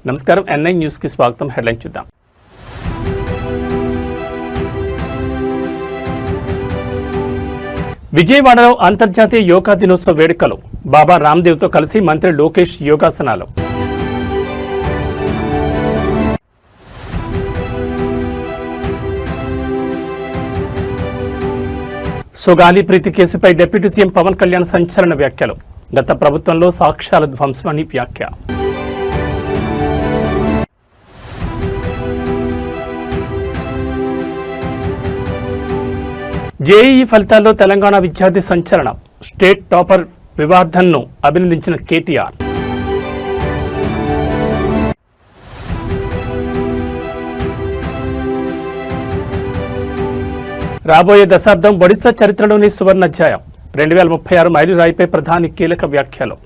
నమస్కారం NI news కి స్వాగతం. హెడ్లైన్ చూద్దాం. విజయవాడలో అంతర్జాతీయ యోగా దినోత్సవ వేడుకలు. బాబా రామ్దేవ్తో కలిసి మంత్రి లోకేష్ యోగాసనాలు. సుగాలి ప్రీతి కేసుపై డిప్యూటీ సీఎం పవన్ కళ్యాణ్ సంచలన వ్యాఖ్యలు. గత ప్రభుత్వంలో సాక్ష్యాల ధ్వంసమని వ్యాఖ్య. జేఈఈ ఫలితాల్లో తెలంగాణ విద్యార్థి సంచలనం. స్టేట్ టాపర్ వివార్ధన్ను అభినందించిన కేటీఆర్. రాబోయే దశాబ్దం ఒడిశా చరిత్రలోని సువర్ణాధ్యాయం. 2036 మైలురాయిపై ప్రధాని కీలక వ్యాఖ్యలు.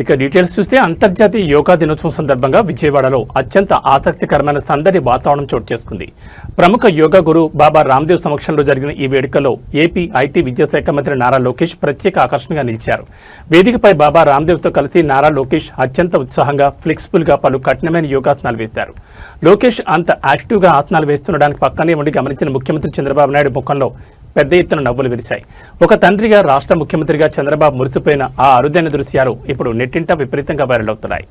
ఇక డీటెయిల్స్ చూస్తే అంతర్జాతీయ యోగా దినోత్సవం సందర్భంగా విజయవాడలో అత్యంత ఆసక్తికరమైన సందడి వాతావరణం చోటు చేసుకుంది. ప్రముఖ యోగా గురు బాబా రామ్దేవ్ సమక్షంలో జరిగిన ఈ వేడుకలో ఏపీ ఐటీ విద్యాశాఖ మంత్రి నారా లోకేష్ ప్రత్యేక ఆకర్షణగా నిలిచారు. వేదికపై బాబా రామ్దేవ్తో కలిసి నారా లోకేష్ అత్యంత ఉత్సాహంగా ఫ్లెక్సిబుల్గా పలు కఠినమైన యోగాసనాలు వేశారు. లోకేష్ అంత యాక్టివ్గా ఆసనాలు వేస్తుండడానికి పక్కనే ఉండి గమనించిన ముఖ్యమంత్రి చంద్రబాబు నాయుడు ముఖంలో పెద్ద ఎత్తున నవ్వులు విరిశాయి. ఒక తండ్రిగా రాష్ట్ర ముఖ్యమంత్రిగా చంద్రబాబు మురిసిపోయిన ఆ అరుదైన దృశ్యాలు ఇప్పుడు నెట్టింట విపరీతంగా వైరల్ అవుతున్నాయి.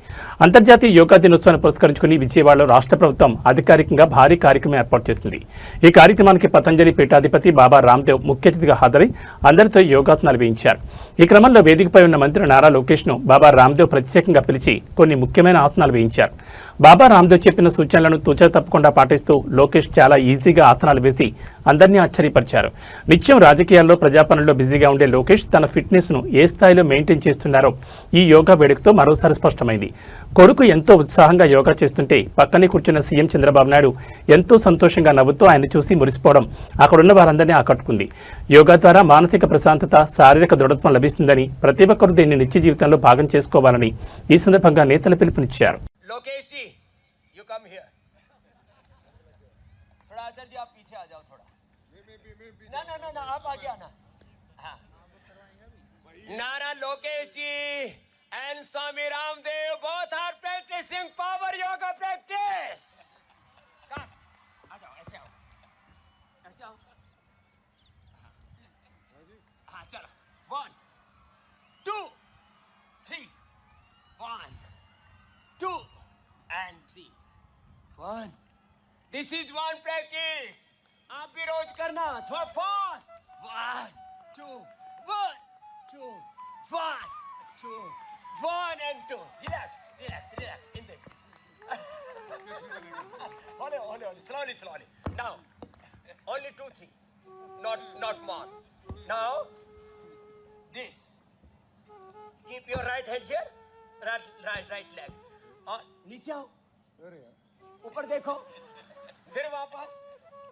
అంతర్జాతీయ యోగా దినోత్సవాన్ని పురస్కరించుకుని విజయవాడలో రాష్ట్ర ప్రభుత్వం అధికారికంగా భారీ కార్యక్రమం ఏర్పాటు చేసింది. ఈ కార్యక్రమానికి పతంజలి పీఠాధిపతి బాబా రామ్దేవ్ ముఖ్య అతిథిగా హాజరై అందరితో యోగాసనాలు వేయించారు. ఈ క్రమంలో వేదికపై ఉన్న మంత్రి నారా లోకేష్ను బాబా రామ్దేవ్ ప్రత్యేకంగా పిలిచి కొన్ని ముఖ్యమైన ఆసనాలు వేయించారు. బాబా రామ్దేవ్ చెప్పిన సూచనలను తూచా తప్పకుండా పాటిస్తూ లోకేష్ చాలా ఈజీగా ఆసనాలు వేసి అందరినీ ఆశ్చర్యపరిచారు. నిత్యం రాజకీయాల్లో ప్రజాపనుల్లో బిజీగా ఉండే లోకేష్ తన ఫిట్నెస్ ను ఏ స్థాయిలో మెయింటైన్ చేస్తున్నారో ఈ యోగా వేడుకతో మరోసారి స్పష్టమైంది. కొడుకు ఎంతో ఉత్సాహంగా యోగా చేస్తుంటే పక్కనే కూర్చున్న సీఎం చంద్రబాబు నాయుడు ఎంతో సంతోషంగా నవ్వుతూ ఆయన చూసి మురిసిపోవడం అక్కడున్న వారందరినీ ఆకట్టుకుంది. యోగా ద్వారా మానసిక ప్రశాంతత, శారీరక దృఢత్వం లభిస్తుందని, ప్రతి ఒక్కరూ దీన్ని నిత్య జీవితంలో భాగం చేసుకోవాలని ఈ సందర్భంగా నేతలు పిలుపునిచ్చారు. लोकेश जी, you come here. थोड़ा अजर जी आप पीछे आ जाओ थोड़ा. ना आप आगे आना. हाँ. नारा लोकेश जी and Swami Ramdev both are practicing power yoga practice. Come. आ जाओ ऐसे आओ. ऐसे आओ. हाँ चलो. 1, 2, 3. 1, 2. And 3. 1. This is one practice. आप भी रोज करना. थोड़ा fast. 1, 2. 1, 2. 1, 2. 1 and 2. Relax. In this. Only. Slowly. Now, only 2, 3. Not more. Now, this. Keep your right hand here. Right leg. और नीचे आओ, ऊपर देखो, फिर वापस,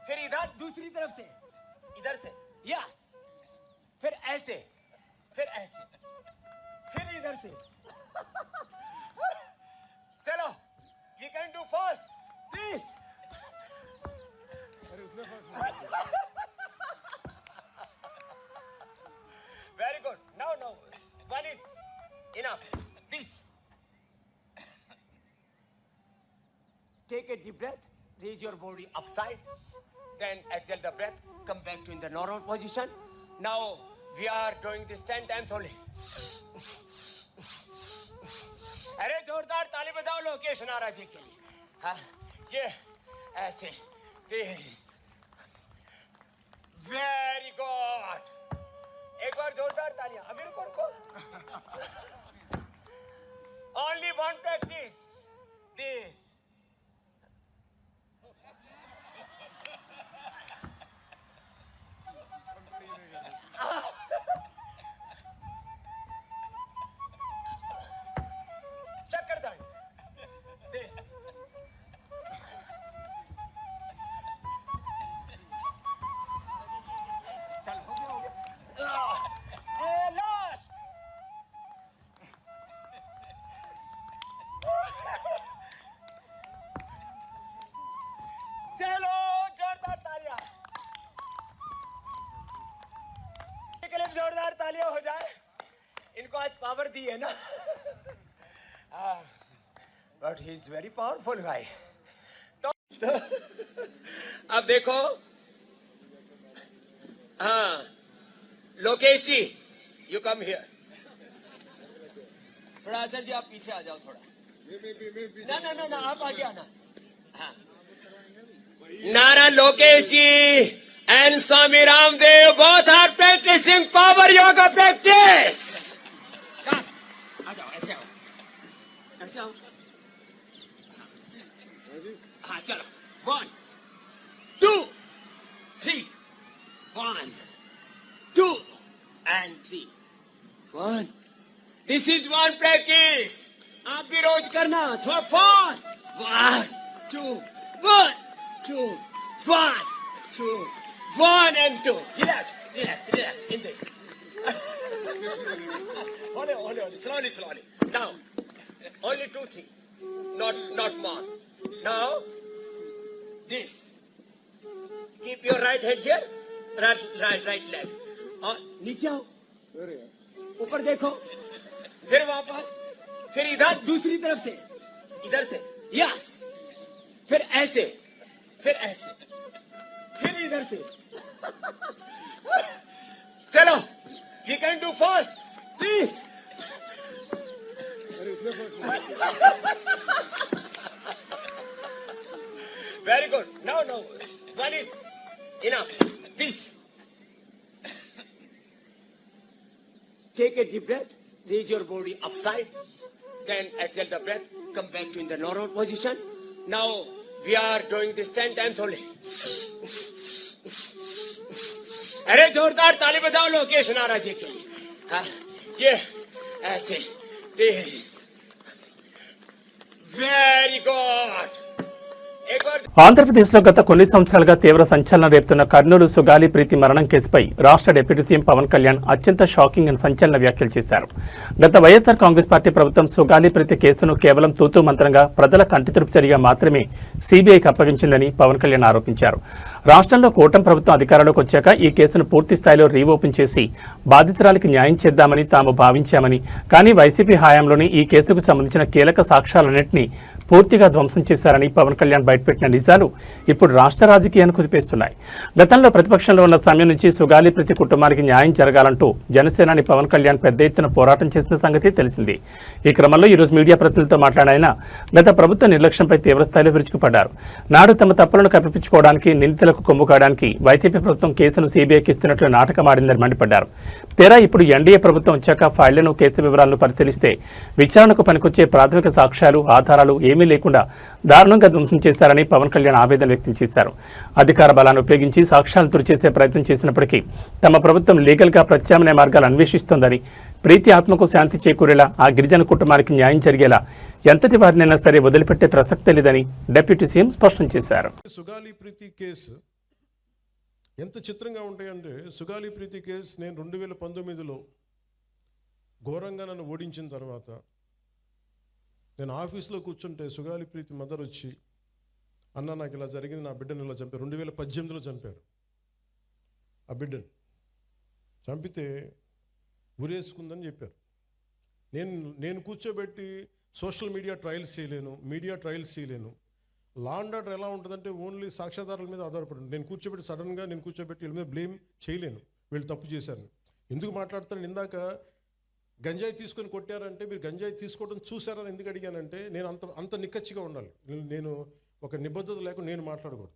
फिर इधर दूसरी तरफ से, इधर से, यस, फिर ऐसे, फिर इधर से. चलो, you can do first this. Very good. Now, one is enough. This. Take a deep breath, raise your body upside, then exhale the breath, come back to in the normal position. Now we are doing this 10 times only. अरे जोरदार ताली बजाओ लोकेश नारा जी के लिए. हाँ, ये ऐसे, this, very good. एक बार जोरदार तालियां. अभी रुको. Only one practice. This. चक्करदान. This. चलो हो गया. Last. चलो जोरदार तालियां. जोरदार तालियां हो जाए. इनको आज पावर दी है ना. but he's very powerful guy. तो अब देखो, हाँ, लोकेश जी, you come here. थोड़ा आचार्य जी आप पीछे आ जाओ थोड़ा. ना आप आगे आना. हाँ. नारा लोकेश जी and Swami Ramdev both are practicing power yoga practice. Come, आ जाओ, ऐसे आओ. ऐसे आओ. हाँ चलो. 1, 2, 3. 1, 2, and 3. 1. This is one practice. आप भी रोज करना. थोड़ा fast. 1, 2, 1, 2, 1, 2, 1 and 2. Relax in this. Hold on. Slowly. Now, only 2, 3. Not more. Now, this. Keep your right hand here. Right leg. और नीचे आओ. ऊपर देखो. फिर वापस. फिर इधर दूसरी तरफ से. इधर से. Yes. फिर ऐसे. फिर इधर से. चलो. You can do fast. This. Very good. No. One is enough. This. Take a deep breath. Raise your body upside. Then exhale the breath. Come back to in the normal position. Now we are doing this 10 times only. अरे जोरदार ताली बजाओ लोकेश नारा जी के लिए. हाँ, ये ऐसे. Very good. एक और ఆంధ్రప్రదేశ్లో గత కొన్ని సంవత్సరాలుగా తీవ్ర సంచలనం రేపుతున్న కర్నూలు సుగాలి ప్రీతి మరణం కేసుపై రాష్ట్ర డిప్యూటీ సీఎం పవన్ కళ్యాణ్ అత్యంత షాకింగ్ అండ్ సంచలన వ్యాఖ్యలు చేశారు. గత వైఎస్ఆర్ కాంగ్రెస్ పార్టీ ప్రభుత్వం సుగాలి ప్రీతి కేసును కేవలం తూతూ మంత్రంగా ప్రజల కంటితుడుపు చర్యగా మాత్రమే సీబీఐకి అప్పగించిందని పవన్ కళ్యాణ్ ఆరోపించారు. రాష్ట్రంలో కూటమి ప్రభుత్వం అధికారంలోకి వచ్చాక ఈ కేసును పూర్తి స్థాయిలో రీఓపెన్ చేసి బాధితురాలికి న్యాయం చేద్దామని తాము భావించామని, కానీ వైసీపీ హయాంలోనే ఈ కేసుకు సంబంధించిన కీలక సాక్ష్యాలన్నింటినీ పూర్తిగా ధ్వంసం చేశారని పవన్ కళ్యాణ్ బయటపెట్టిన నిజాలు ఇప్పుడు రాష్ట్ర రాజకీయాన్ని కుదిపేస్తున్నాయి. గతంలో ప్రతిపక్షంలో ఉన్న సమయం నుంచి సుగాలి ప్రతి కుటుంబానికి న్యాయం జరగాలంటూ జనసేనాని పవన్ కళ్యాణ్ పెద్ద ఎత్తున పోరాటం చేసిన సంగతి తెలిసింది. ఈ క్రమంలో ఈరోజు మీడియా ప్రతినిధులతో మాట్లాడిన ఆయన గత ప్రభుత్వ నిర్లక్ష్యంపై తీవ్రస్థాయిలో విరుచుకుపడ్డారు. నాడు తమ తప్పులను కప్పిపుచ్చుకోవడానికి, నిందితులకు కొమ్ము కాయడానికి వైసీపీ ప్రభుత్వం కేసును సీబీఐకి ఇస్తున్నట్లు నాటకమాడిందని మండిపడ్డారు. తెరా ఇప్పుడు ఎన్డీఏ ప్రభుత్వం వచ్చాక ఫైళ్లను, కేసు వివరాలను పరిశీలిస్తే విచారణకు పనికొచ్చే ప్రాథమిక సాక్ష్యాలు, ఆధారాలు ఏమీ లేకుండా దారుణంగా ధ్వంసం చేశారని పవన్ కళ్యాణ్ ఆవేదన వ్యక్తం చేశారు. అధికార బలాన్ని ఉపయోగించి సాక్ష్యాలను తుడిచేసే ప్రయత్నం చేసినప్పటికీ తమ ప్రభుత్వం లీగల్గా ప్రత్యామ్నాయ మార్గాలు అన్వేషిస్తోందని, ప్రీతి ఆత్మకు శాంతి చేకూరేలా, ఆ గిరిజన కుటుంబానికి న్యాయం జరిగేలా ఎంతటి వారినైనా సరే వదిలిపెట్టే ప్రసక్తే లేదని డిప్యూటీ సీఎం స్పష్టం చేశారు. సుగాలి ప్రీతి కేసు ఎంత చిత్రంగా ఉంటాయంటే, సుగాలి ప్రీతి కేసు నేను 2019లో ఘోరంగా నన్ను ఓడించిన తర్వాత నేను ఆఫీస్లో కూర్చుంటే సుగాలి ప్రీతి మదర్ వచ్చి, అన్న నాకు ఇలా జరిగింది, నా బిడ్డను ఇలా చంపారు. 2018లో చంపారు. ఆ బిడ్డను చంపితే ఉరేసుకుందని చెప్పారు. నేను కూర్చోబెట్టి సోషల్ మీడియా ట్రయల్స్ చేయలేను. లా అండ్ ఆర్డర్ ఎలా ఉంటుందంటే ఓన్లీ సాక్ష్యాధారాల మీద ఆధారపడి నేను కూర్చోబెట్టి వీళ్ళ మీద బ్లేమ్ చేయలేను. వీళ్ళు తప్పు చేశారు. ఎందుకు మాట్లాడతాను? ఇందాక గంజాయి తీసుకొని కొట్టారంటే మీరు గంజాయి తీసుకోవడం చూసారని ఎందుకు అడిగానంటే, నేను అంత నిక్కచ్చిగా ఉండాలి. నేను ఒక నిబద్ధత లేకుండా నేను మాట్లాడకూడదు.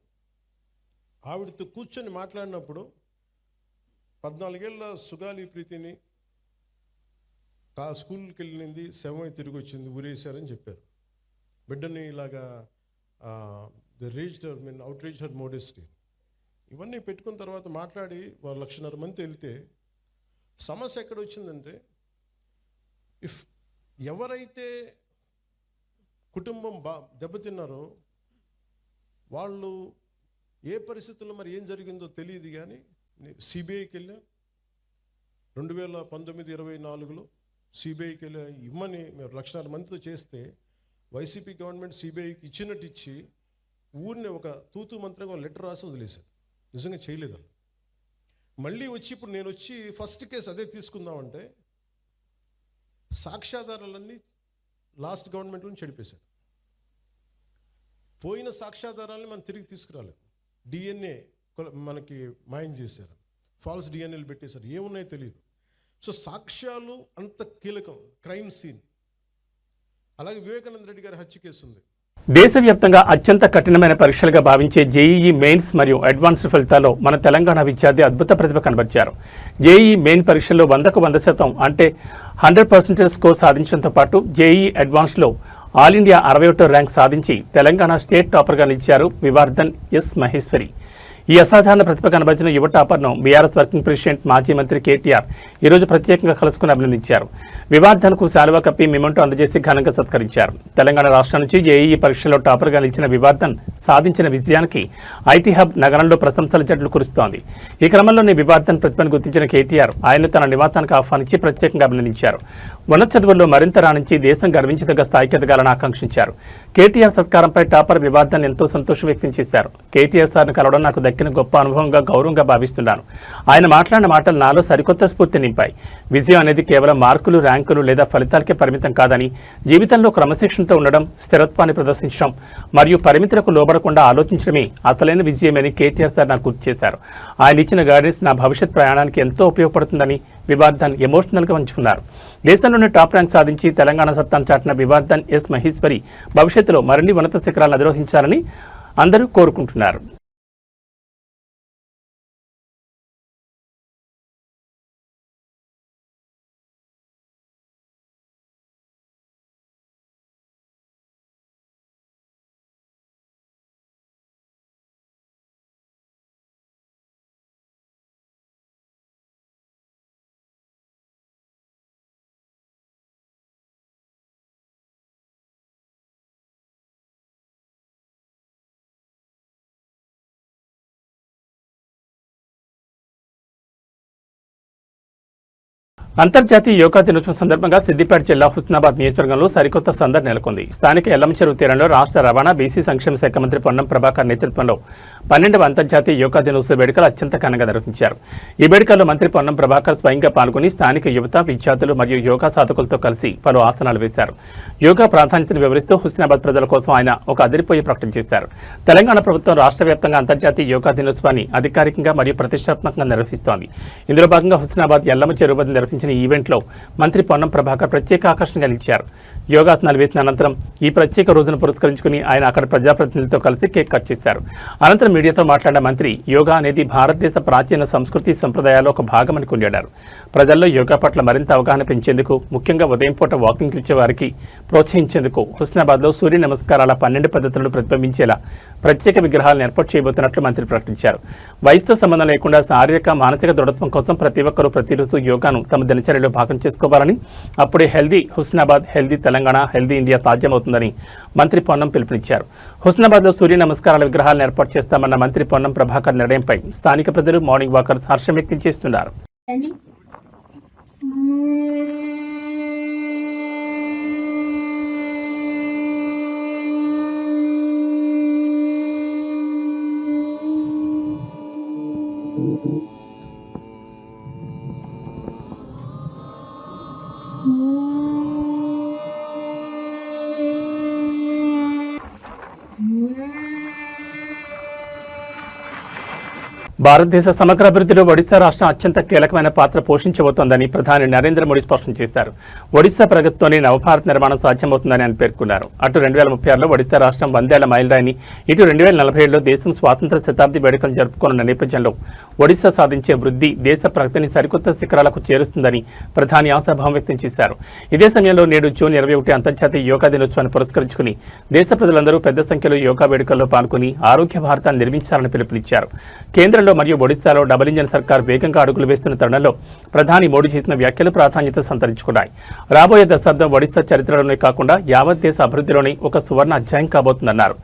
ఆవిడతో కూర్చొని మాట్లాడినప్పుడు 14 ఏళ్ళ సుగాలి ప్రీతిని స్కూల్కి వెళ్ళింది, శవమై తిరిగి వచ్చింది, ఊరేశారని చెప్పారు. బిడ్డని ఇలాగా అవుట్రీచ్ హర్ మోడెస్టీ ఇవన్నీ పెట్టుకున్న తర్వాత మాట్లాడి వాళ్ళు 1,50,000 మంది వెళ్తే సమస్య ఎక్కడ వచ్చిందంటే, ఎవరైతే కుటుంబం దెబ్బతిన్నారో వాళ్ళు ఏ పరిస్థితుల్లో మరి ఏం జరిగిందో తెలియదు. కానీ సిబిఐకి వెళ్ళా 2019-24లో సిబిఐకి వెళ్ళా ఇమ్మని మేము 1,00,000 మందితో చేస్తే వైసీపీ గవర్నమెంట్ సిబిఐకి ఇచ్చినట్టు ఇచ్చి ఊరిని ఒక తూతూ మంత్రంగా లెటర్ రాసి వదిలేశారు. నిజంగా చేయలేదు. మళ్ళీ వచ్చి ఇప్పుడు నేను వచ్చి ఫస్ట్ కేసు అదే తీసుకుందామంటే సాక్ష్యాధారాలన్నీ లాస్ట్ గవర్నమెంట్లో చెడిపేశారు. పోయిన సాక్ష్యాధారాలని మనం తిరిగి తీసుకురాలేదు. డిఎన్ఏ మనకి మాయం చేశారు, ఫాల్స్ డిఎన్ఏలు పెట్టేశారు, ఏమున్నాయో తెలియదు. సో సాక్ష్యాలు అంత కీలకం. Crime scene. అలాగే వివేకానంద రెడ్డి గారి హత్య కేసు ఉంది. దేశవ్యాప్తంగా అత్యంత కఠినమైన పరీక్షలుగా భావించే జేఈఈ మెయిన్స్ మరియు అడ్వాన్స్డ్ ఫలితాల్లో మన తెలంగాణ విద్యార్థి అద్భుత ప్రతిభ కనబరిచారు. జేఈఈ మెయిన్ పరీక్షల్లో 100కు 100% అంటే 100% స్కోర్ సాధించడంతో పాటు జేఈఈ అడ్వాన్స్డ్లో ఆల్ ఇండియా 61వ ర్యాంక్ సాధించి తెలంగాణ స్టేట్ టాపర్గా నిలిచారు వివర్ధన్ ఎస్ మహేశ్వరి. ఈ అసాధారణ ప్రతిభ కనబరిచిన యువ టాపర్ను బీఆర్ఎస్ వర్కింగ్ ప్రెసిడెంట్ మాజీ మంత్రి కేటీఆర్ ఈరోజు ప్రత్యేకంగా కలుసుకుని అభినందించారు. వివర్ధన్కు శాలువా కప్పి మెమెంటో అందజేసి ఘనంగా సత్కరించారు. తెలంగాణ రాష్ట్రం నుంచి జేఈఈ పరీక్షలో టాపర్గా నిలిచిన వివర్ధన్ సాధించిన విజయానికి ఐటీ హబ్ నగరంలో ప్రశంసల జట్లు కురుస్తోంది. ఈ క్రమంలోనే వివర్ధన్ ప్రతిభను గుర్తించిన కేటీఆర్ ఆయన తన నివాసానికి ఆహ్వానించి ప్రత్యేకంగా అభినందించారు. ఉన్నత చదువుల్లో మరింత రాణించి దేశం గర్వించదగ్గ స్థాయికి ఎదగాలని ఆకాంక్షించారు. కేటీఆర్ సత్కారంపై టాపర్ వివర్ధన్ ఎంతో సంతోషం వ్యక్తం చేశారు. కేటీఆర్ సార్ను కలవడం నాకు దక్కిన గొప్ప అనుభవంగా గౌరవంగా భావిస్తున్నాను. ఆయన మాట్లాడిన మాటలు నాలో సరికొత్త స్ఫూర్తి నింపాయి. విజయం అనేది కేవలం మార్కులు, ర్యాంకులు లేదా ఫలితాలకే పరిమితం కాదని, జీవితంలో క్రమశిక్షణతో ఉండడం, స్థిరత్వాన్ని ప్రదర్శించడం మరియు పరిమితులకు లోబడకుండా ఆలోచించడమే అసలైన విజయమని కేటీఆర్ సార్ నాకు గుర్తు చేశారు. ఆయన ఇచ్చిన గైడెన్స్ నా భవిష్యత్ ప్రయాణానికి ఎంతో ఉపయోగపడుతుందని వివర్ధన్ ఎమోషనల్గా పంచుకున్నారు. దేశంలోనే టాప్ ర్యాంక్ సాధించి తెలంగాణ సత్తాను చాటిన వివర్ధన్ ఎస్ మహేశ్వరి భవిష్యత్తులో మరిన్ని ఉన్నత శిఖరాలను అధిరోహించాలని అందరూ కోరుకుంటున్నారు. అంతర్జాతీయ యోగా దినోత్సవం సందర్భంగా సిద్దిపేట జిల్లా హుస్నాబాద్ నియోజకవర్గంలో సరికొత్త సందడి నెలకొంది. స్థానిక ఎల్లమ్మ చెరువు తీరంలో రాష్ట్ర రవాణా బీసీ సంక్షేమ శాఖ మంత్రి పొన్నం ప్రభాకర్ నేతృత్వంలో 12వ అంతర్జాతీయ యోగా దినోత్సవ వేడుకలు అత్యంత ఘనంగా నిర్వహించారు. ఈ వేడుకల్లో మంత్రి పొన్నం ప్రభాకర్ స్వయంగా పాల్గొని స్థానిక యువత, విద్యార్థులు మరియు యోగా సాధకులతో కలిసి పలు ఆసనాలు వేశారు. యోగా ప్రాధాన్యతను వివరిస్తూ హుస్నాబాద్ ప్రజల కోసం ఆయన ఒక అదిరిపోయే ప్రకటన చేశారు. తెలంగాణ ప్రభుత్వం రాష్ట్ర వ్యాప్తంగా అంతర్జాతీయ యోగా దినోత్సవాన్ని అధికారికంగా మరియు ప్రతిష్టాత్మకంగా నిర్వహిస్తోంది. ఇందులో భాగంగా హుస్నాబాద్ ఎల్లమ్మ చెరువు వద్ద నిర్వహించిన ఈ ఈవెంట్లో మంత్రి పొన్నం ప్రభాకర్ ప్రత్యేక ఆకర్షణగా నిలిచారు. యోగాసనాలు వేసిన అనంతరం ఈ ప్రత్యేక రోజును పురస్కరించుకుని ఆయన అక్కడ ప్రజాప్రతినిధులతో కలిసి కేక్ కట్ చేశారు. అనంతరం మీడియాతో మాట్లాడిన మంత్రి యోగా అనేది భారతదేశ ప్రాచీన సంస్కృతి సంప్రదాయాల్లో ఒక భాగమని కొనియాడారు. ప్రజల్లో యోగా పట్ల మరింత అవగాహన పెంచేందుకు, ముఖ్యంగా ఉదయం పూట వాకింగ్ ఇచ్చే వారికి ప్రోత్సహించేందుకు హుస్నాబాద్లో సూర్య నమస్కారాల 12 పద్ధతులను ప్రతిబింబించేలా ప్రత్యేక విగ్రహాలను ఏర్పాటు చేయబోతున్నట్లు మంత్రి ప్రకటించారు. వయసుతో సంబంధం లేకుండా శారీరక, మానసిక దృఢత్వం కోసం ప్రతి ఒక్కరూ ప్రతిరోజు యోగాను తమ దినచర్యలో భాగం చేసుకోవాలని, అప్పుడే healthy Husnabad, healthy Telangana, healthy India సాధ్యమవుతుందని మంత్రి పొన్నం పిలుపునిచ్చారు. హుస్నాబాద్లో సూర్య నమస్కారాల విగ్రహాలను ఏర్పాటు చేస్తామన్న మంత్రి పొన్నం ప్రభాకర్ నిర్ణయంపై స్థానిక ప్రజలు, మార్నింగ్ వాకర్స్ హర్షం వ్యక్తం చేస్తున్నారు. భారతదేశ సమగ్ర అభివృద్ధిలో ఒడిశా రాష్ట్రం అత్యంత కీలకమైన పాత్ర పోషించబోతోందని ప్రధాని నరేంద్ర మోడీ స్పష్టం చేశారు. ఒడిశా ప్రగతితోనే నవభారత్ నిర్మాణం సాధ్యమవుతుందని ఆయన పేర్కొన్నారు. అటు 2036లో ఒడిశా రాష్ట్రం 100 ఏళ్ల మైలురాయిని, ఇటు 2047లో దేశం స్వాతంత్ర్య శతాబ్ది వేడుకలు జరుపుకోనున్న నేపథ్యంలో ఒడిశా సాధించే వృద్ధి దేశ ప్రగతిని సరికొత్త శిఖరాలకు చేరుస్తుందని ప్రధాని ఆశాభావం వ్యక్తం చేశారు. ఇదే సమయంలో నేడు జూన్ 21 అంతర్జాతీయ యోగా దినోత్సవాన్ని పురస్కరించుకుని దేశ ప్రజలందరూ పెద్ద సంఖ్యలో యోగా వేడుకల్లో పాల్గొని ఆరోగ్య భారతాన్ని నిర్మించాలని పిలుపునిచ్చారు. కేంద్రంలో మరియు ఒడిశాలో డబుల్ ఇంజన్ సర్కార్ వేగంగా అడుగులు వేస్తున్న తరుణంలో ప్రధాని మోడీ చేసిన వ్యాఖ్యలు ప్రాధాన్యత సంతరించుకున్నాయి. రాబోయే దశాబ్దం ఒడిశా చరిత్రలోనే కాకుండా యావత్ దేశ అభివృద్ధిలోనే ఒక సువర్ణ అధ్యాయం కాబోతుందన్నారు.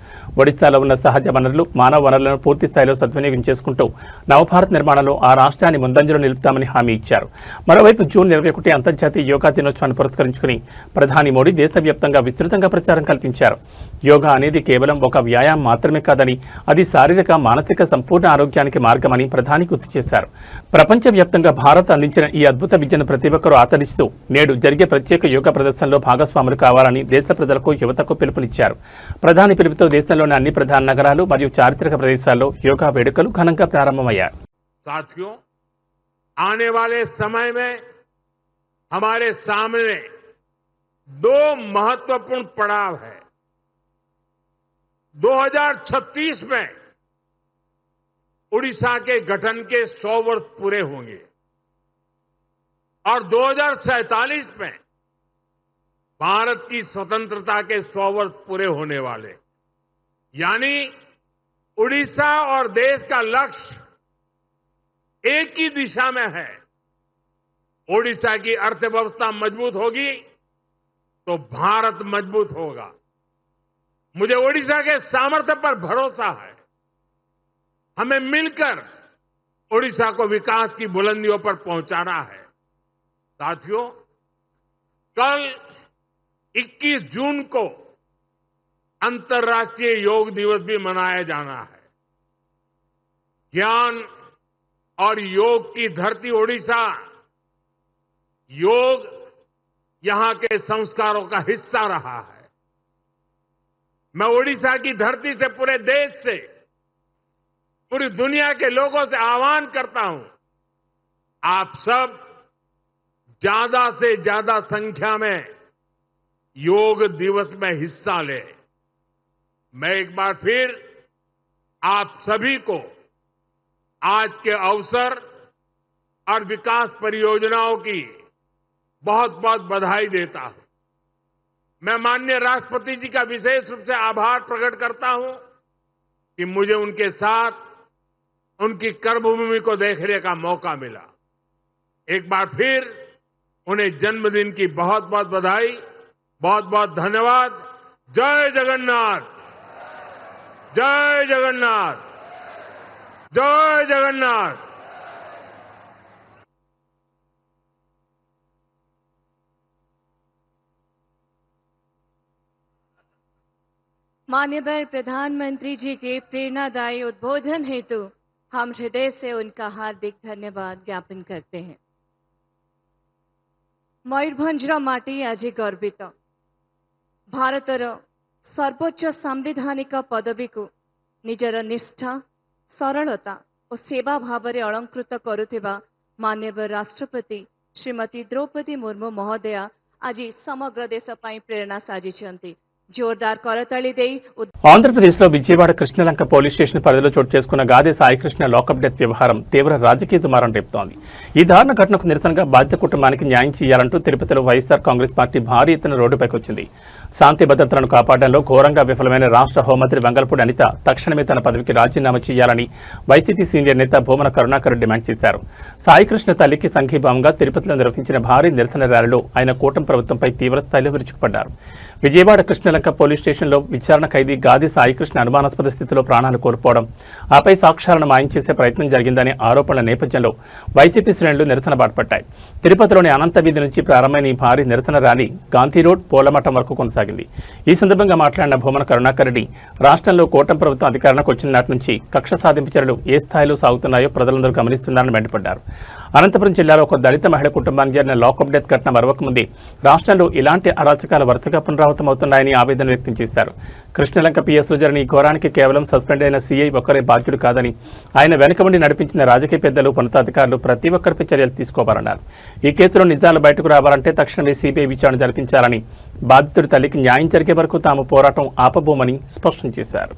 ఒడిశాలో ఉన్న సహజ వనరులు, మానవ వనరులను పూర్తి స్థాయిలో సద్వినియోగం చేసుకుంటూ నవభారత్ నిర్మాణంలో ఆ రాష్ట్రాన్ని ముందంజలో నిలుపుతామని హామీ ఇచ్చారు. మరోవైపు జూన్ 21 అంతర్జాతీయ యోగా దినోత్సవాన్ని పురస్కరించుకుని ప్రధాని మోడీ దేశవ్యాప్తంగా విస్తృతంగా ప్రచారం కల్పించారు. యోగా అనేది కేవలం ఒక వ్యాయామం మాత్రమే కాదని, అది శారీరక, మానసిక సంపూర్ణ ఆరోగ్యానికి మార్గం మార్గమని ప్రధాని గుర్తు చేశారు. ప్రపంచవ్యాప్తంగా భారత్ అందించిన ఈ అద్భుత విద్యను ప్రతి ఒక్కరూ ఆదరిస్తూ నేడు జరిగే ప్రత్యేక యోగా ప్రదర్శనలో భాగస్వాములు కావాలని దేశ ప్రజలకు యువతకు పిలుపునిచ్చారు. ప్రధాని పిలుపుతో దేశంలోని అన్ని ప్రధాన నగరాలు మరియు చారిత్రక ప్రదేశాల్లో యోగా వేడుకలు ఘనంగా ప్రారంభమయ్యాయి. साथियों, आने वाले समय में हमारे सामने दो महत्वपूर्ण पड़ाव है. 2036 में उड़ीसा के गठन के 100 वर्ष पूरे होंगे और 2047 में भारत की स्वतंत्रता के 100 वर्ष पूरे होने वाले. यानी उड़ीसा और देश का लक्ष्य एक ही दिशा में है. ओडिशा की अर्थव्यवस्था मजबूत होगी तो भारत मजबूत होगा. मुझे ओडिशा के सामर्थ्य पर भरोसा है. हमें मिलकर ओडिशा को विकास की बुलंदियों पर पहुंचाना है. साथियों, कल 21 जून को अंतर्राष्ट्रीय योग दिवस भी मनाया जाना है. ज्ञान और योग की धरती ओडिशा, योग यहां के संस्कारों का हिस्सा रहा है. मैं ओडिशा की धरती से पूरे देश से, पूरी दुनिया के लोगों से आह्वान करता हूं, आप सब ज्यादा से ज्यादा संख्या में योग दिवस में हिस्सा लें. मैं एक बार फिर आप सभी को आज के अवसर और विकास परियोजनाओं की बहुत बहुत बधाई देता हूं. मैं माननीय राष्ट्रपति जी का विशेष रूप से आभार प्रकट करता हूं कि मुझे उनके साथ उनकी कर्मभूमि को देखने का मौका मिला. एक बार फिर उन्हें जन्मदिन की बहुत बहुत बधाई, बहुत बहुत धन्यवाद. जय जगन्नाथ, जय जगन्नाथ, जय जगन्नाथ. माननीय प्रधानमंत्री जी के प्रेरणादायी उद्बोधन हेतु हम हृदय से उनका हार्दिक धन्यवाद ज्ञापन करते हैं. मयूरभंजर माटी आज गर्वित. भारतर सर्वोच्च सांविधानिक पदवी को निजर निष्ठा, सरलता और सेवा भाव में अलंकृत करुथिबा माननीय राष्ट्रपति श्रीमती द्रौपदी मुर्मू महोदया आज समग्र देश पई प्रेरणा साजिंचंती. जोरदार करताली देई ఆంధ్రప్రదేశ్లో విజయవాడ కృష్ణలంక పోలీస్ స్టేషన్ పరిధిలో చోటు చేసుకున్న గాదే సాయికృష్ణ లాకప్ డెత్ వ్యవహారం తీవ్ర రాజకీయ దుమారం రేపుతోంది. ఈ దారుణ ఘటనకు నిరసనగా బాధిత కుటుంబానికి న్యాయం చేయాలంటూ తిరుపతిలో వైఎస్ఆర్ కాంగ్రెస్ పార్టీ భారీ ఎత్తున రోడ్డుపైకి వచ్చింది. శాంతి భద్రతలను కాపాడడంలో ఘోరంగా విఫలమైన రాష్ట్ర హోంమంత్రి వెంగళపూడి అనిత తక్షణమే తన పదవికి రాజీనామా చేయాలని వైసీపీ సీనియర్ నేత భూమన కరుణాకర్ డిమాండ్ చేశారు. సాయికృష్ణ తల్లికి సంఘీభావంగా తిరుపతిలో నిర్వహించిన భారీ నిరసన ర్యాలీలో ఆయన కూటమి ప్రభుత్వంపై తీవ్రస్థాయిలో విరుచుకుపడ్డారు. విజయవాడ కృష్ణలంక పోలీస్ స్టేషన్లో విచారణ ఖైదీ గాది సాయికృష్ణ అనుమానాస్పద స్థితిలో ప్రాణాలు కోల్పోవడం, ఆపై సాక్ష్యాలను మాయం చేసే ప్రయత్నం జరిగిందనే ఆరోపణల నేపథ్యంలో వైసీపీ శ్రేణులు నిరసన బాటపట్టాయి. తిరుపతిలోని అనంత వీధి నుంచి ప్రారంభమైన ఈ భారీ నిరసన ర్యాలీ గాంధీ రోడ్, పోలమఠం వరకు కొనసాగింది. ఈ సందర్భంగా మాట్లాడిన భూమన కరుణాకర్ రెడ్డి రాష్ట్రంలో కూటమి ప్రభుత్వం అధికారంలోకి వచ్చిన నాటి నుంచి కక్ష సాధింపు చర్యలు ఏ స్థాయిలో సాగుతున్నాయో ప్రజలందరూ గమనిస్తున్నారని మండిపడ్డారు. అనంతపురం జిల్లాలో ఒక దళిత మహిళ కుటుంబానికి జరిగిన లాకప్ డెత్ ఘటన మరవకముందే రాష్ట్రంలో ఇలాంటి అరాచకాల వరుసగా పునరావృతమవుతున్నాయని ఆవేదన వ్యక్తం చేశారు. కృష్ణలంక పిఎస్లో జరిగిన ఈ ఘోరానికి కేవలం సస్పెండ్ అయిన సీఐ ఒక్కరే బాధ్యుడు కాదని, ఆయన వెనుక ఉండి నడిపించిన రాజకీయ పెద్దలు, ఉన్నతాధికారులు ప్రతి ఒక్కరిపై చర్యలు తీసుకోవాలన్నారు. ఈ కేసులో నిజాలు బయటకు రావాలంటే తక్షణమే సిబిఐ విచారణ జరిపించాలని, బాధితుడి తల్లికి న్యాయం జరిగే వరకు తాము పోరాటం ఆపబోమని స్పష్టం చేశారు.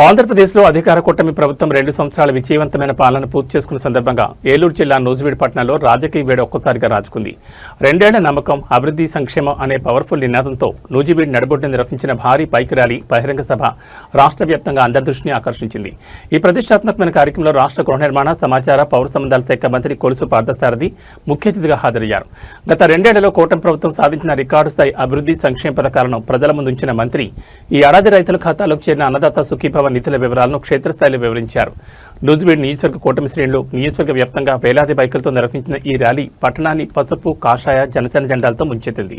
ఆంధ్రప్రదేశ్లో అధికార కూటమి ప్రభుత్వం 2 సంవత్సరాల విజయవంతమైన పాలన పూర్తి చేసుకున్న సందర్భంగా ఏలూరు జిల్లా నూజివీడు పట్టణంలో రాజకీయ వేడి ఒక్కసారిగా రాజుకుంది. 2 ఏళ్ల నమ్మకం, అభివృద్ధి, సంక్షేమం అనే పవర్ఫుల్ నినాదంతో నూజివీడు నడిబొడ్డున నిర్వహించిన భారీ బైక్ ర్యాలీ, బహిరంగ సభ రాష్ట్ర వ్యాప్తంగా అందరి దృష్టిని ఆకర్షించింది. ఈ ప్రతిష్టాత్మకమైన కార్యక్రమంలో రాష్ట్ర గృహ నిర్మాణ, సమాచార, పౌర సంబంధాల శాఖ మంత్రి కొలుసు పార్థసారథి ముఖ్య అతిథిగా హాజరయ్యారు. గత 2 ఏళ్లలో కూటమి ప్రభుత్వం సాధించిన రికార్డు స్థాయి అభివృద్ధి, సంక్షేమ పథకాలను ప్రజల ముందుంచిన మంత్రి ఈ ఏడాది రైతుల ఖాతాలోకి చేరిన అన్నదాత సుఖీభవ నిధుల వివరాలను క్షేత్రస్థాయిలో వివరించారు. నూజివీడు నియోజకవర్గ కూటమి శ్రేణులు నియోజకవర్గ వ్యాప్తంగా వేలాది బైకులతో నిర్వహించిన ఈ ర్యాలీ పట్టణాన్ని పసుపు, కాషాయ, జనసేన జెండాలతో ముంచెత్తింది.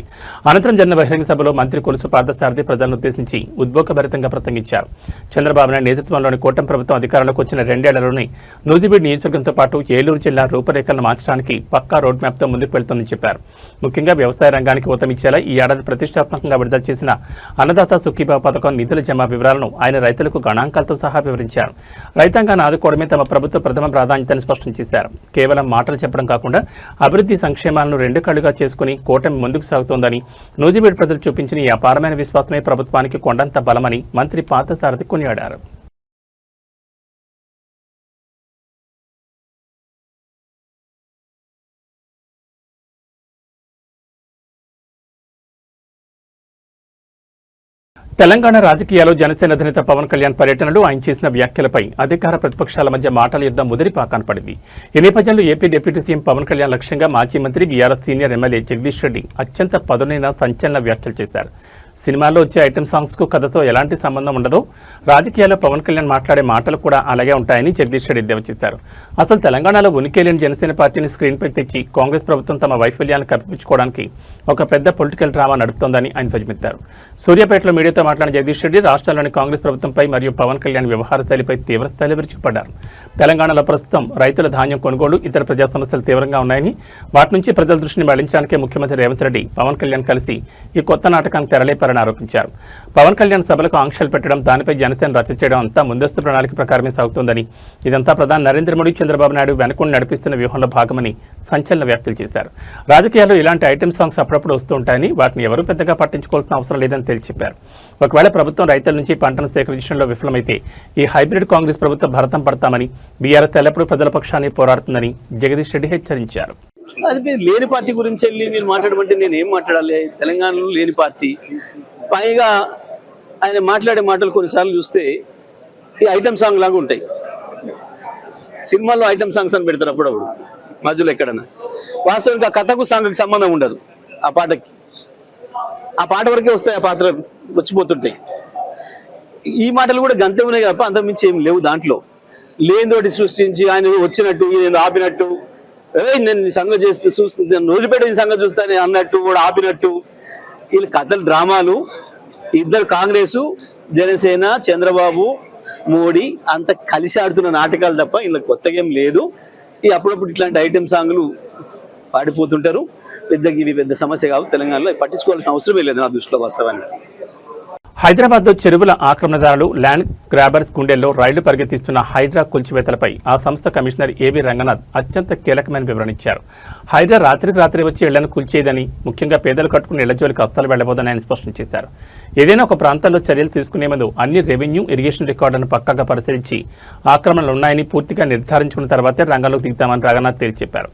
అనంతరం జరిగిన బహిరంగ సభలో మంత్రి కొలుసు పార్థసారథి ప్రజలను ఉద్దేశించి ఉద్వేగభరితంగా ప్రసంగించారు. చంద్రబాబు నాయుడు నేతృత్వంలోని కూటమి ప్రభుత్వం అధికారంలోకి వచ్చిన 2 ఏళ్లలోనే నూజివీడు నియోజకవర్గంతో పాటు ఏలూరు జిల్లా రూపురేఖలను మార్చడానికి పక్కా రోడ్ మ్యాప్తో ముందుకు వెళ్తోందని చెప్పారు. ముఖ్యంగా వ్యవసాయ రంగానికి ఊతమిచ్చేలా ఈ ఏడాది ప్రతిష్టాత్మకంగా విడుదల చేసిన అన్నదాత సుఖీభావ పథకం నిధుల జమ వివరాలను ఆయన రైతులకు గణాంకాలతో సహా వివరించారు. రైతాంగాన్ని ఆదుకోవడమే తమ ప్రభుత్వ ప్రథమ ప్రాధాన్యతని స్పష్టం చేశారు. కేవలం మాటలు చెప్పడం కాకుండా అభివృద్ధి, సంక్షేమాలను 2 కళ్లుగా చేసుకుని కూటమి ముందుకు సాగుతోందని, నూజివీడు ప్రజలు చూపించిన ఈ అపారమైన విశ్వాసమే ప్రభుత్వానికి కొండంత బలమని మంత్రి పార్థసారథి కొనియాడారు. తెలంగాణ రాజకీయాల్లో జనసేన అధినేత పవన్ కళ్యాణ్ పర్యటనలు, ఆయన చేసిన వ్యాఖ్యలపై అధికార ప్రతిపక్షాల మధ్య మాటల యుద్ధం ముదిరిపాకాన పడింది. ఈ నేపథ్యంలో AP deputy CM Pawan Kalyan లక్ష్యంగా మాజీ మంత్రి, BRS senior MLA Jagadish Reddy అత్యంత పదునైన సంచలన వ్యాఖ్యలు చేశారు. సినిమాల్లో వచ్చే ఐటెం సాంగ్స్కు కథతో ఎలాంటి సంబంధం ఉండదో, రాజకీయాల్లో పవన్ కళ్యాణ్ మాట్లాడే మాటలు కూడా అలాగే ఉంటాయని జగదీష్ రెడ్డి ఎద్దేవా చేశారు. అసలు తెలంగాణలో ఉనికి లేని జనసేన పార్టీని స్క్రీన్పై తెచ్చి కాంగ్రెస్ ప్రభుత్వం తమ వైఫల్యాన్ని కప్పిపుచ్చుకోవడానికి ఒక పెద్ద పొలిటికల్ డ్రామా నడుపుతోందని ఆయన ధ్వజమెత్తారు. సూర్యాపేటలో మీడియాతో మాట్లాడిన జగదీష్ రెడ్డి రాష్ట్రంలోని కాంగ్రెస్ ప్రభుత్వంపై మరియు పవన్ కళ్యాణ్ వ్యవహార శైలిపై తీవ్రస్థాయిలో విరుచుకుపడ్డారు. తెలంగాణలో ప్రస్తుతం రైతుల ధాన్యం కొనుగోలు, ఇతర ప్రజా సమస్యలు తీవ్రంగా ఉన్నాయని, వాటి నుంచి ప్రజల దృష్టిని మళ్లించడానికే ముఖ్యమంత్రి రేవంత్ రెడ్డి, పవన్ కళ్యాణ్ కలిసి ఈ కొత్త నాటకాన్ని తెరలేపారని ఆరోపించారు. పవన్ కళ్యాణ్ సభలకు ఆంక్షలు పెట్టడం, దానిపై జనసేన రచ్చ చేయడం అంతా ముందస్తు ప్రణాళిక ప్రకారమే సాగుతోందని, ఇదంతా ప్రధాని నరేంద్ర మోడీ, చంద్రబాబు నాయుడు వెనుకొని నడిపిస్తున్న వ్యూహంలో భాగమని సంచలన వ్యాఖ్యలు చేశారు. రాజకీయాల్లో ఇలాంటి ఐటెం సాంగ్స్ అప్పుడప్పుడు వస్తూ ఉంటాయని, వాటిని ఎవరూ పెద్దగా పట్టించుకోవాల్సిన అవసరం లేదని తేల్చి చెప్పారు. ఒకవేళ ప్రభుత్వం రైతుల నుంచి పంటను సేకరించడంలో విఫలమైతే ఈ హైబ్రిడ్ కాంగ్రెస్ ప్రభుత్వం భరతం పడతామని, బీఆర్ఎస్ ఎల్లప్పుడూ ప్రజల పక్షాన్ని పోరాడుతుందని జగదీష్ రెడ్డి హెచ్చరించారు. అది లేని పార్టీ గురించి వెళ్ళి మీరు మాట్లాడమంటే నేను ఏం మాట్లాడాలి? తెలంగాణలో లేని పార్టీ, పైగా ఆయన మాట్లాడే మాటలు కొన్నిసార్లు చూస్తే ఈ ఐటమ్ సాంగ్ లాగా ఉంటాయి. సినిమాల్లో ఐటమ్ సాంగ్స్ అని పెడతారు అప్పుడప్పుడు మధ్యలో ఎక్కడన్నా. వాస్తవానికి ఆ కథకు సాంగ్కి సంబంధం ఉండదు. ఆ పాటకి ఆ పాట వరకే వస్తాయి, ఆ పాత్ర వచ్చిపోతుంటాయి. ఈ మాటలు కూడా గంతే ఉన్నాయి తప్ప అంతకుమించి ఏం లేవు. దాంట్లో లేనితోటి సృష్టించి ఆయన వచ్చినట్టు, నేను ఆపినట్టు, నేను సంగతి చేస్తే చూస్తాను, రోజుపేట సంగతి చూస్తాను అన్నట్టు కూడా ఆపినట్టు, వీళ్ళు కథలు, డ్రామాలు. ఇద్దరు కాంగ్రెసు, జనసేన, చంద్రబాబు, మోడీ అంత కలిసి ఆడుతున్న నాటకాలు తప్ప ఇలా కొత్తగా ఏం లేదు. ఈ అప్పుడప్పుడు ఇట్లాంటి ఐటెం సాంగ్లు పాడిపోతుంటారు. ఇవి పెద్ద సమస్య కావు. తెలంగాణలో పట్టించుకోవాల్సిన అవసరమే లేదు నా దృష్టిలో వాస్తవానికి. హైదరాబాద్లో చెరువుల ఆక్రమణదారులు, ల్యాండ్ గ్రాబర్స్ గుండెల్లో రైళ్లు పరిగెత్తిస్తున్న హైడ్రా కూల్చివేతలపై ఆ సంస్థ కమిషనర్ ఏవి రంగనాథ్ అత్యంత కీలకమైన వివరణ ఇచ్చారు. హైడ్రా రాత్రికి రాత్రి వచ్చి ఇళ్లను కూల్చేదని, ముఖ్యంగా పేదలు కట్టుకుని ఇళ్ల జోలికి అస్సలు వెళ్లబోదని ఆయన స్పష్టం చేశారు. ఏదైనా ఒక ప్రాంతాల్లో చర్యలు తీసుకునే ముందు అన్ని రెవెన్యూ, ఇరిగేషన్ రికార్డులను పక్కాగా పరిశీలించి ఆక్రమణలు ఉన్నాయని పూర్తిగా నిర్ధారించుకున్న తర్వాతే రంగంలోకి దిగుతామని రంగనాథ్ తేల్చి చెప్పారు.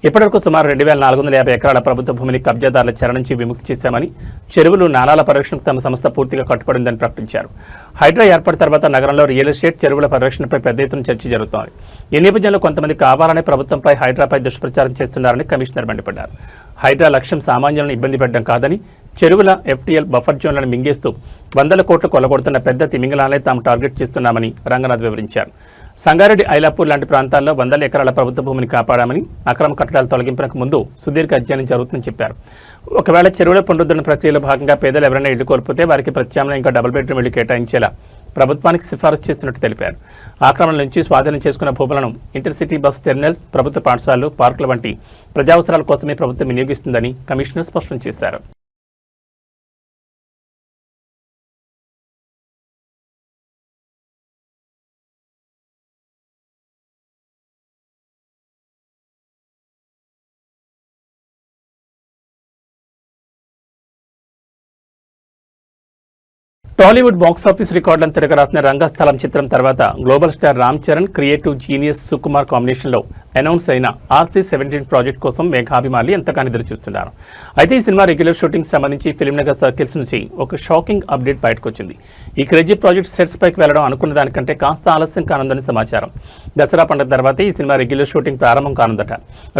ఇప్పటివరకు సుమారు 2450 ఎకరాల ప్రభుత్వ భూమిని కబ్జాదారుల చెర నుంచి విముక్తి చేశామని, చెరువులు, నాలాల పరిరక్షణకు తమ సంస్థ పూర్తిగా కట్టుబడిందని ప్రకటించారు. హైడ్రా ఏర్పడిన తర్వాత నగరంలో రియల్ ఎస్టేట్, చెరువుల పరిరక్షణపై పెద్ద ఎత్తున చర్చ జరుగుతోంది. ఈ నేపథ్యంలో కొంతమంది కావాలనే ప్రభుత్వంపై, హైడ్రాపై దుష్ప్రచారం చేస్తున్నారని కమిషనర్ మండిపడ్డారు. హైడ్రా లక్ష్యం సామాన్యులను ఇబ్బంది పెట్టడం కాదని, చెరువుల FTL బఫర్ జోన్లను మింగేస్తూ 100 కోట్లు కొల్లగొడుతున్న పెద్ద తిమింగలాలనే తాము టార్గెట్ చేస్తున్నామని రంగనాథ్ వివరించారు. సంగారెడ్డి, ఐలాపూర్ లాంటి ప్రాంతాల్లో 100 ఎకరాల ప్రభుత్వ భూమిని కాపాడామని, అక్రమ కట్టడాల తొలగింపునకు ముందు సుదీర్ఘ అధ్యయనం జరుగుతుందని చెప్పారు. ఒకవేళ చెరువుల పునరుద్ధరణ ప్రక్రియలో భాగంగా పేదలు ఎవరైనా ఇళ్లు కోల్పోతే వారికి ప్రత్యామ్నాయంగా డబుల్ బెడ్రూమ్ ఇళ్లు కేటాయించేలా ప్రభుత్వానికి సిఫారసు చేస్తున్నట్టు తెలిపారు. ఆక్రమణ నుంచి స్వాధీనం చేసుకున్న భూములను ఇంటర్సిటీ బస్ టెర్మినల్స్, ప్రభుత్వ పాఠశాలలు, పార్కుల వంటి ప్రజావసరాల కోసమే ప్రభుత్వం వినియోగిస్తుందని కమిషనర్ స్పష్టం చేశారు. టాలీవుడ్ బాక్సాఫీస్ రికార్డులను తిరగరాసిన రంగస్థలం చిత్రం తర్వాత global star Ram Charan creative genius Sukumar కాంబినేషన్లో అనౌన్స్ అయిన RC-17 ప్రాజెక్ట్ కోసం మేఘాభిమానులు ఎంతగానో ఎదురు చూస్తున్నారు. అయితే ఈ సినిమా రెగ్యులర్ షూటింగ్ సంబంధించి ఫిల్మ్ నగర్ సర్కిల్స్ నుంచి ఒక షాకింగ్ అప్డేట్ బయటకు వచ్చింది. ఈ క్రేజీ ప్రాజెక్ట్ సెట్స్ పైకి వెళ్లడం అనుకున్న దానికంటే కాస్త ఆలస్యం కానుందని సమాచారం. దసరా పండుగ తర్వాతే ఈ సినిమా రెగ్యులర్ షూటింగ్ ప్రారంభం కానుందట.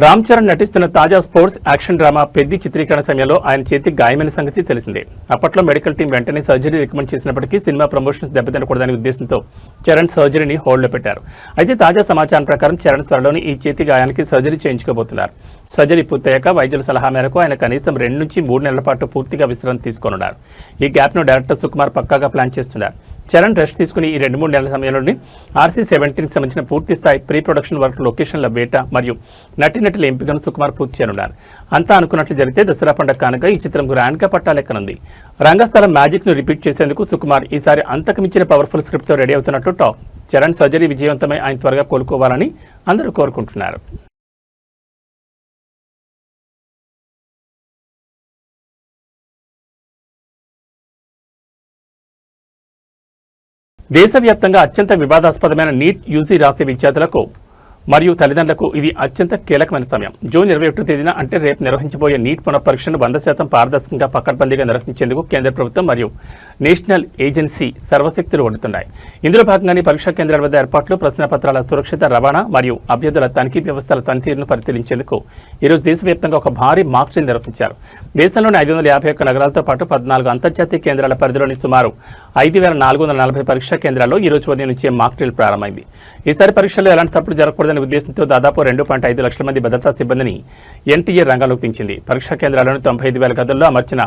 రామ్ చరణ్ నటిస్తున్న తాజా స్పోర్ట్స్ యాక్షన్ డ్రామా పెద్ది చిత్రీకరణ సమయంలో ఆయన చేతికి గాయమైన సంగతి తెలిసిందే. అప్పట్లో మెడికల్ టీం వెంటనే సర్జరీ రికమెండ్ చేసినప్పటికీ సినిమా ప్రమోషన్స్ దెబ్బతినకూడదనే ఉద్దేశంతో చరణ్ సర్జరీని హోల్డ్లో పెట్టారు. అయితే తాజా సమాచారం ప్రకారం చరణ్ త్వరలోని ఈ చేతి గాయానికి సర్జరీ చేయించుకోబోతున్నారు. సర్జరీ పూర్తయ్యాక వైద్యుల సలహా మేరకు ఆయన కనీసం 2 నుంచి 3 నెలల పాటు పూర్తిగా విశ్రాంతి తీసుకోనున్నారు. ఈ గ్యాప్ను డైరెక్టర్ సుకుమార్ పక్కాగా ప్లాన్ చేస్తున్నారు. చరణ్ రెస్ట్ తీసుకుని ఈ 2-3 నెలల సమయంలోనే RC-17కి సంబంధించిన పూర్తి స్థాయి ప్రీ ప్రొడక్షన్ వర్క్, లొకేషన్ల వేట మరియు నటీనటుల ఎంపికను సుకుమార్ పూర్తి చేయనున్నారు. అంతా అనుకున్నట్లు జరిగితే దసరా పండుగ కానుక ఈ చిత్రం గ్రాండ్గా పట్టాలెక్కనుంది. రంగస్థలం మ్యాజిక్ ను రిపీట్ చేసేందుకు సుకుమార్ ఈసారి అంతకుమించిన పవర్ఫుల్ స్క్రిప్ట్తో రెడీ అవుతున్నట్లు టాక్. చరణ్ సర్జరీ విజయవంతమై ఆయన త్వరగా కోలుకోవాలని అందరూ కోరుకుంటున్నారు. దేశవ్యాప్తంగా అత్యంత వివాదాస్పదమైన నీట్ యూజీ రాసే విద్యార్థులకు మరియు తల్లిదండ్రులకు ఇది అత్యంత కీలకమైన సమయం. జూన్ 21 తేదీన అంటే రేపు నిర్వహించబోయే నీట్ పునఃపరీక్షను 100% పారదర్శకంగా పకడ్బందీగా నిర్వహించేందుకు కేంద్ర ప్రభుత్వం మరియు నేషనల్ ఏజెన్సీ సర్వశక్తులు ఒడ్డుతున్నాయి. ఇందులో భాగంగానే పరీక్షా కేంద్రాల వద్ద ఏర్పాట్లు, ప్రశ్నపత్రాల సురక్షిత రవాణా మరియు అభ్యర్థుల తనిఖీ వ్యవస్థల పనితీరును పరిశీలించేందుకు ఈరోజు దేశవ్యాప్తంగా ఒక భారీ మాక్ డ్రిల్ నిర్వహించారు. దేశంలోని 551 నగరాలతో పాటు 14 అంతర్జాతీయ కేంద్రాల పరిధిలోని సుమారు 5440 పరీక్షా కేంద్రాల్లో ఈరోజు ఉదయం నుంచే మాక్ డ్రిల్ ప్రారంభమైంది. ఈసారి పరీక్షల్లో ఎలాంటి తప్పులు జరగకూడదని ఉద్దేశంతో దాదాపు 2.5 లక్షల మంది భద్రతా సిబ్బందిని ఎన్టీఏ రంగంలోకి దించింది. పరీక్షా కేంద్రాలను 95,000 గదుల్లో అమర్చిన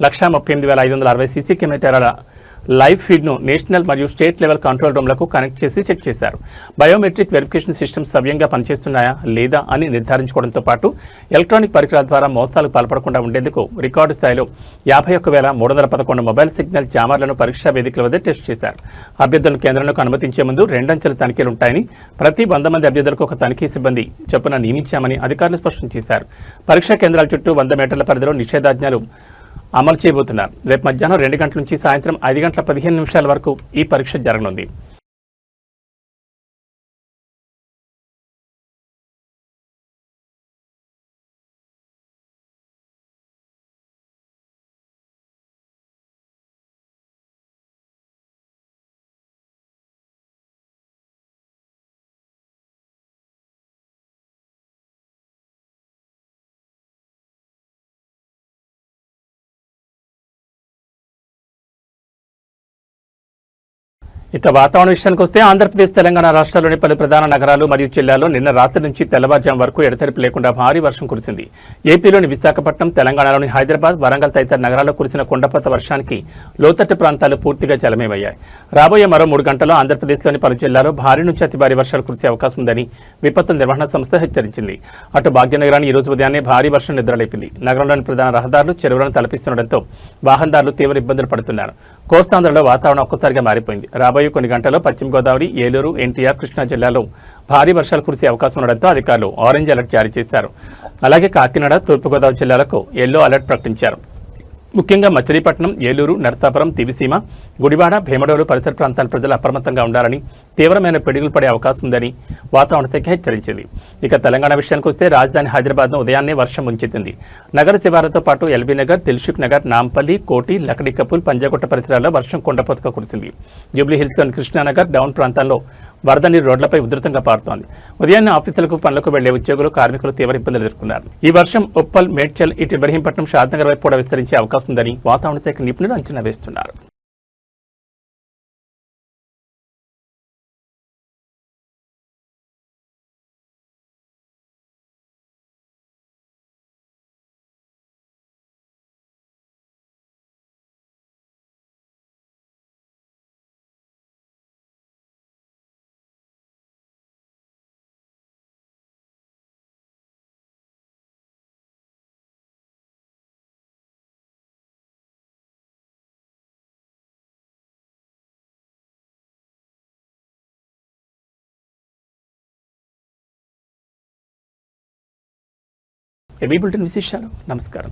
138,560 సీసీ కెమెరాల లైవ్ ఫీడ్ను నేషనల్ మరియు స్టేట్ లెవెల్ కంట్రోల్ రూమ్లకు కనెక్ట్ చేసి చెక్ చేశారు. బయోమెట్రిక్ వెరిఫికేషన్ సిస్టమ్స్ సవ్యంగా పనిచేస్తున్నాయా లేదా అని నిర్ధారించుకోవడంతో పాటు ఎలక్ట్రానిక్ పరికరాల ద్వారా మోసాలకు పాల్పడకుండా ఉండేందుకు రికార్డు స్థాయిలో 51,311 మొబైల్ సిగ్నల్ జామర్లను పరీక్షా వేదికల వద్ద టెస్ట్ చేశారు. అభ్యర్థులను కేంద్రంలోకి అనుమతించే ముందు 2 అంచెల తనిఖీలు ఉంటాయని, ప్రతి 100 మంది అభ్యర్థులకు ఒక తనిఖీ సిబ్బంది చొప్పున నియమించామని అధికారులు స్పష్టం చేశారు. పరీక్షా కేంద్రాల చుట్టూ 100 మీటర్ల పరిధిలో నిషేధాజ్ఞలు అమలు చేయబోతున్నారు. రేపు మధ్యాహ్నం 2 గంటల నుంచి సాయంత్రం 5:15 వరకు ఈ పరీక్ష జరగనుంది. ఇక వాతావరణ విషయానికి వస్తే ఆంధ్రప్రదేశ్, తెలంగాణ రాష్ట్రాల్లోని పలు ప్రధాన నగరాలు మరియు జిల్లాల్లో నిన్న రాత్రి నుంచి తెల్లవారుజాము వరకు ఎడతెరిపి లేకుండా భారీ వర్షం కురిసింది. ఏపీలోని విశాఖపట్నం, తెలంగాణలోని హైదరాబాద్, వరంగల్ తదితర నగరాల్లో కురిసిన కుండపోత వర్షానికి లోతట్టు ప్రాంతాలు పూర్తిగా జలమయమయ్యాయి. రాబోయే మరో 3 గంటల్లో ఆంధ్రప్రదేశ్లోని పలు జిల్లాల్లో భారీ నుంచి అతి భారీ వర్షాలు కురిసే అవకాశం ఉందని విపత్తుల నిర్వహణ సంస్థ హెచ్చరించింది. అటు భాగ్యనగరాన్ని ఈ రోజు ఉదయాన్నే భారీ వర్షం నిద్రలేపింది. నగరంలోని ప్రధాన రహదారులు, చెరువులను తలపిస్తుండటంతో వాహనదారులు తీవ్ర ఇబ్బందులు పడుతున్నారు. కోస్తాంధ్రలో వాతావరణం ఒక్కసారిగా మారిపోయింది. రాబోయే కొన్ని గంటల్లో పశ్చిమ గోదావరి, ఏలూరు, ఎన్టీఆర్, కృష్ణా జిల్లాలో భారీ వర్షాలు కురిసే అవకాశం ఉండడంతో అధికారులు ఆరెంజ్ అలర్ట్ జారీ చేశారు. అలాగే కాకినాడ, తూర్పుగోదావరి జిల్లాలకు ఎల్లో అలర్ట్ ప్రకటించారు. ముఖ్యంగా మచిలీపట్నం, ఏలూరు, నరసాపురం, దివిసీమ, గుడివాడ, భీమడోలు పరిసర ప్రాంతాల ప్రజలు అప్రమత్తంగా ఉండాలని, తీవ్రమైన పిడుగులు పడే అవకాశం ఉందని వాతావరణ శాఖ హెచ్చరించింది. ఇక తెలంగాణ విషయానికి వస్తే రాజధాని హైదరాబాద్ను ఉదయాన్నే వర్షం ముంచెత్తింది. నగర శివారుతో పాటు ఎల్బీ నగర్, దిల్సుఖ్ నగర్, నాంపల్లి, కోటి, లకడికపూల్, పంజాగుట్ట పరిసరాల్లో వర్షం కుండపోతగా కురిసింది. జూబ్లీహిల్స్లోని కృష్ణానగర్, డౌన్ ప్రాంతాల్లో వరద నీరు రోడ్లపై ఉధృతంగా పారుతోంది. ఉదయాన్నే ఆఫీసులకు, పనులకు వెళ్లే ఉద్యోగులు, కార్మికులు తీవ్ర ఇబ్బందులు ఎదుర్కొన్నారు. ఈ వర్షం ఉప్పల్, మేడ్చల్, ఇటు ఇబ్రహీంపట్నం, షాద్నగర్ వైపు కూడా విస్తరించే అవకాశం ఉందని వాతావరణ శాఖ నిపుణులు అంచనా వేస్తున్నారు. ఏబీ బులెటిన్ విశేషాలు. నమస్కారం.